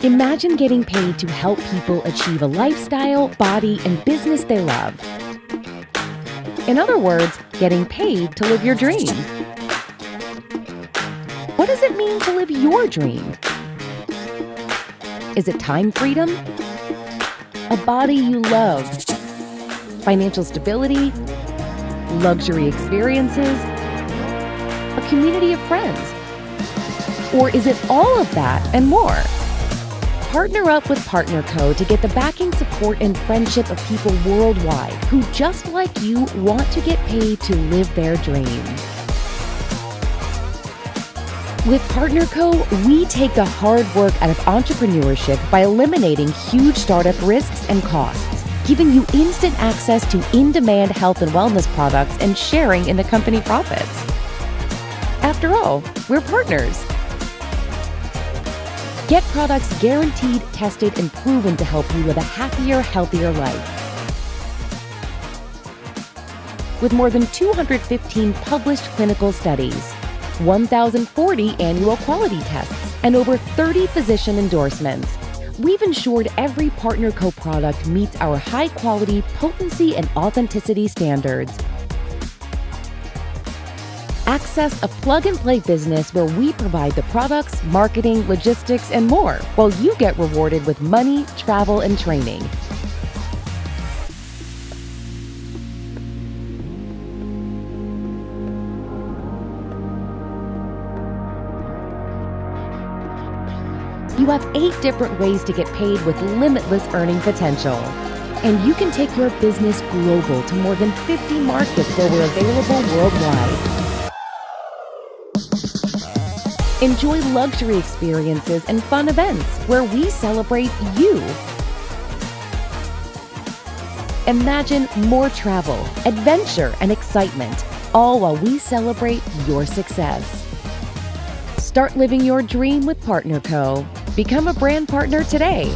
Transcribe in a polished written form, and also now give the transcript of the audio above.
Imagine getting paid to help people achieve a lifestyle, body, and business they love. In other words, getting paid to live your dream. What does it mean to live your dream? Is it time freedom? A body you love? Financial stability? Luxury experiences? A community of friends? Or is it all of that and more? Partner up with Partner Co. to get the backing, support, and friendship of people worldwide who, just like you, want to get paid to live their dream. With Partner Co., we take the hard work out of entrepreneurship by eliminating huge startup risks and costs, giving you instant access to in-demand health and wellness products and sharing in the company profits. After all, we're partners. Get products guaranteed, tested, and proven to help you live a happier, healthier life. With more than 215 published clinical studies, 1,040 annual quality tests, and over 30 physician endorsements, we've ensured every Partner Co. product meets our high-quality, potency, and authenticity standards. Access a plug-and-play business where we provide the products, marketing, logistics, and more, while you get rewarded with money, travel, and training. You have 8 different ways to get paid with limitless earning potential. And you can take your business global to more than 50 markets where we're available worldwide. Enjoy luxury experiences and fun events where we celebrate you. Imagine more travel, adventure, and excitement, all while we celebrate your success. Start living your dream with Partner Co. Become a brand partner today